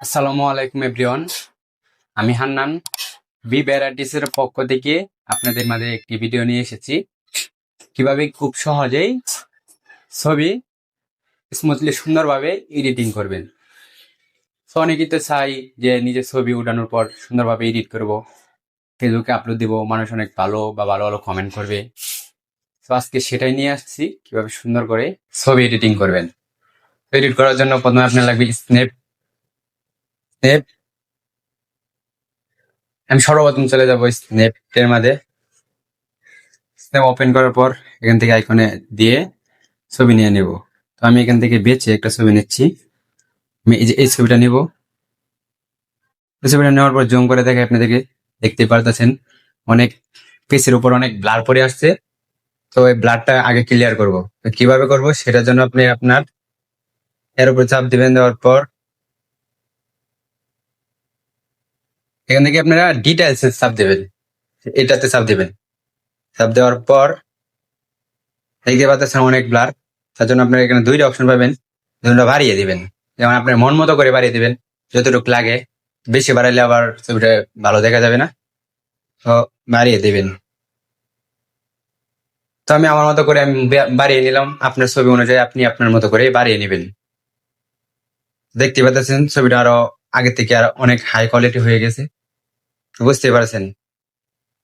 আসসালামু আলাইকুম এভরিওয়ান। আমি হান্নান বি ভ্যারাইটিস এর পক্ষ থেকে আপনাদের মাঝে একটি ভিডিও নিয়ে এসেছি, কিভাবে খুব সহজেই ছবি স্মুথলি সুন্দরভাবে এডিটিং করবেন। তো অনেকেই তো চাই যে নিজের ছবি উঠানোর পর সুন্দরভাবে এডিট করব, ফেসবুকে আপলোড দিব, মানুষ অনেক ভালো বা ভালো ভালো কমেন্ট করবে। তো আজকে সেটাই নিয়ে আসছি, কিভাবে সুন্দর করে ছবি এডিটিং করবেন। এডিট করার জন্য প্রথমে আপনার লাগবে স্ন্যাপ স্ন্যাপ আমি সর্বপ্রথম চলে যাব স্ন্যাপের মাঝে। স্ন্যাপ ওপেন করার পর এখান থেকে আইকনে দিয়ে ছবি নিয়ে নেব। তো আমি এখান থেকে বেছে একটা ছবি নিচ্ছি। আমি এই যে এই ছবিটা নিব। এই ছবিটা নেওয়ার পর জুম করে দেখে আপনাদেরকে দেখতে পারতেছেন অনেক পেজের উপর অনেক ব্লার পড়ে আসছে। তো এই ব্লারটা আগে ক্লিয়ার করব। তো কিভাবে করব সেটার জন্য আপনি আপনার এর উপর চাপ দিবেন, দেওয়ার পর এখান থেকে আপনারা ডিটেলস চাপ দেবেন, এটাতে চাপ দিবেন। চাপ দেওয়ার পর দেখতে পাচ্ছেন অনেক ব্লার। তার জন্য আপনারা এখানে দুইটা অপশন পাবেন, দুটো বাড়িয়ে দিবেন। যেমন আপনার মন মতো করে বাড়িয়ে দিবেন, যতটুকু লাগে। বেশি বাড়াইলে আবার ছবিটা ভালো দেখা যাবে না, তো বাড়িয়ে দিবেন। তো আমি আমার মতো করে আমি বাড়িয়ে নিলাম। আপনার ছবি অনুযায়ী আপনি আপনার মতো করে বাড়িয়ে নেবেন। দেখতে পাচ্ছেন ছবিটা আরো আগে থেকে আর অনেক হাই কোয়ালিটি হয়ে গেছে, বুঝতে পারছেন।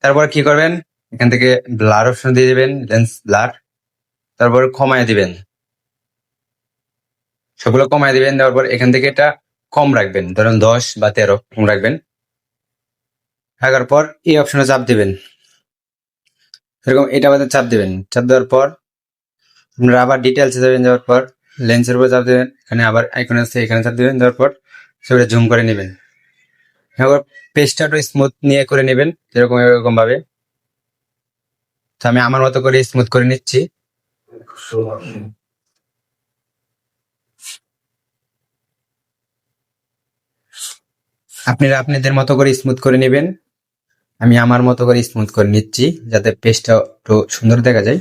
তারপর কি করবেন, এখান থেকে ব্লার অপশন দিয়ে দিবেন, লেন্স ব্লার। তারপর কমায় দিবেন, সবগুলো কমায় দিবেন। দেওয়ার পর এখান থেকে এটা কম রাখবেন, ধরুন 10 বা 13 কম রাখবেন। রাখার পর এই অপশনে চাপ দিবেন, এরকম এটা আবার চাপ দিবেন। চাপ দেওয়ার পর আপনারা আবার ডিটেলসে যাবেন। যাওয়ার পর লেন্সের উপর চাপ দেবেন, এখানে আবার আইকন আছে, এখানে চাপ দিবেন। দেওয়ার পর ছবিটা জুম করে নেবেন। এবার পেজটা একটু স্মুথ নিয়ে করে নেবেন, যেরকম এরকম ভাবে। তো আমি আমার মতো করে স্মুথ করে নিচ্ছি। আপনারা আপনাদের মতো করে স্মুথ করে নেবেন। আমি আমার মতো করে স্মুথ করে নিচ্ছি, যাতে পেজটা একটু সুন্দর দেখা যায়।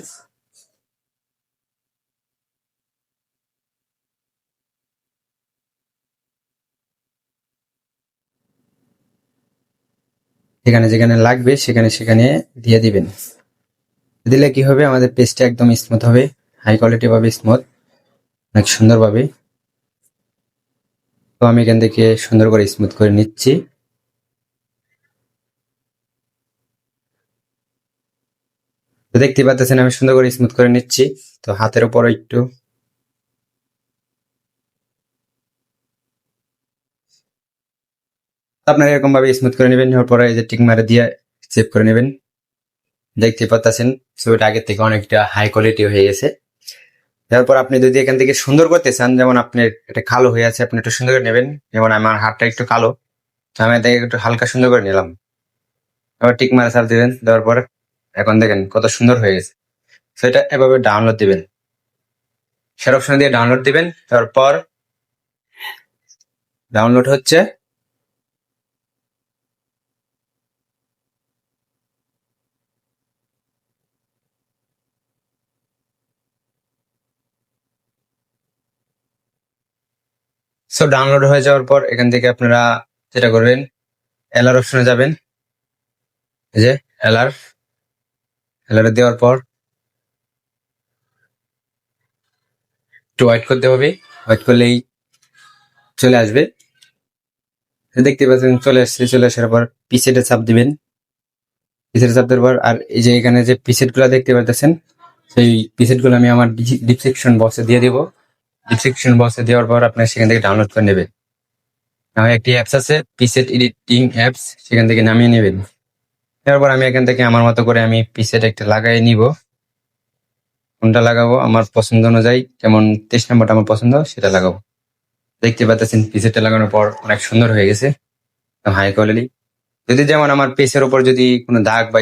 যেখানে যেখানে লাগবে সেখানে সেখানে দিয়ে দিবেন। দিলে কি হবে, আমাদের পেজটা একদম স্মুথ হবে, হাই কোয়ালিটি ভাবে স্মুথ, অনেক সুন্দর ভাবে। তো আমি এখান থেকে সুন্দর করে স্মুথ করে নিচ্ছি। তো দেখতে পাচ্ছেন আমি সুন্দর করে স্মুথ করে নিচ্ছি। তো হাতের উপর একটু আপনারা এরকম ভাবে স্মুথ করে নেবেন। নেওয়ার পরে এই যে টিক মারে দিয়ে সেভ করে নেবেন। দেখতে পাচ্ছেন ছবিটা আগের থেকে অনেকটা হাই কোয়ালিটি হয়ে গেছে। তারপর আপনি যদি এখান থেকে সুন্দর করতে চান, যেমন আপনার এটা কালো হয়ে আছে, আপনি একটু সুন্দর করে নেবেন। যেমন আমার হাতটা একটু কালো, তো আমি এটাকে একটু হালকা সুন্দর করে নিলাম। আবার টিক মারে চাপ দিবেন। দেওয়ার পর এখন দেখেন কত সুন্দর হয়ে গেছে। তো এটা এভাবে ডাউনলোড দিবেন, শেয়ার অপশন দিয়ে ডাউনলোড দিবেন। তারপর ডাউনলোড হচ্ছে। সো ডাউনলোড হয়ে যাওয়ার পর এখান থেকে আপনারা যেটা করবেন, এলআর অপশনে যাবেন। এই যে এলআর, এলআর দেওয়ার পর একটু ওয়েট করতে হবে। ওয়েট করলেই চলে আসবে। দেখতে পাচ্ছেন চলে আসছে। চলে আসার পর পিসেটে চাপ দিবেন। পিসেটে চাপ দেওয়ার পর আর এই যে এখানে যে পিসেট গুলা দেখতে পাচ্ছেন, সেই পিসেট গুলো আমি আমার ডিসক্রিপশন বক্সে দিয়ে দিব। ডিসক্রিপশন বক্সে দেওয়ার পর আপনার সেখান থেকে ডাউনলোড করে নেবেন। আমার একটি অ্যাপস আছে পিসেট এডিটিং অ্যাপস, সেখান থেকে নামিয়ে নেবেন। তারপর আমি এখান থেকে আমার মতো করে আমি পিসেট একটা লাগাই নিব। কোনটা লাগাবো আমার পছন্দ অনুযায়ী, যেমন 23 নম্বরটা আমার পছন্দ, সেটা লাগাবো। দেখতে পাচ্ছেন পিসেটটা লাগানোর পর অনেক সুন্দর হয়ে গেছে, হাই কোয়ালিটি। যদি যেমন আমার পেজের উপর যদি কোনো দাগ বা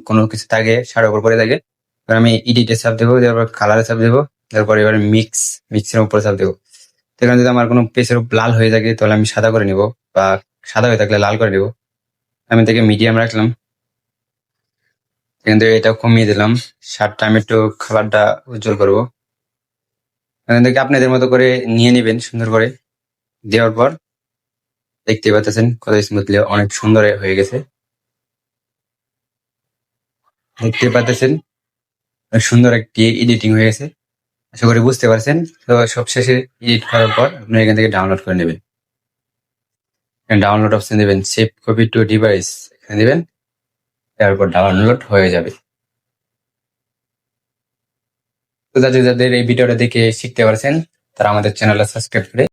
কোনো কিছু থাকে, শাড়ির উপর পরে থাকে, তাহলে আমি এডিটে চাপ দেবো। তারপর কালারে চাপ দেবো। তারপর এবার মিক্সের উপরে চাপ দেবো। সেখানে যদি আমার কোনো পেজের উপর লাল হয়ে থাকে, তাহলে আমি সাদা করে নিব, বা সাদা হয়ে থাকলে লাল করে নিব। আমি থেকে মিডিয়াম রাখলাম। এখান থেকে এটা কমিয়ে দিলাম। শার্টটা আমি একটু খাবারটা উজ্জ্বল করবো। এখান থেকে আপনাদের মতো করে নিয়ে নেবেন সুন্দর করে। দেওয়ার পর দেখতে পাচ্ছেন কত স্মুথলি অনেক সুন্দর হয়ে গেছে। দেখতে পাচ্ছেন সুন্দর একটি এডিটিং হয়ে গেছে। আশা করি বুঝতে পারছেন। তো সবশেষে এডিট করার পর আপনি এখান থেকে ডাউনলোড করে নেবেন। ডাউনলোড অপশন দেবেন, সেভ কপি টু ডিভাইস এখানে দিবেন, তারপর ডাউনলোড হয়ে যাবে। তো যাদের যাদের এই ভিডিওটা দেখে শিখতে পারছেন তারা আমাদের চ্যানেলটা সাবস্ক্রাইব করে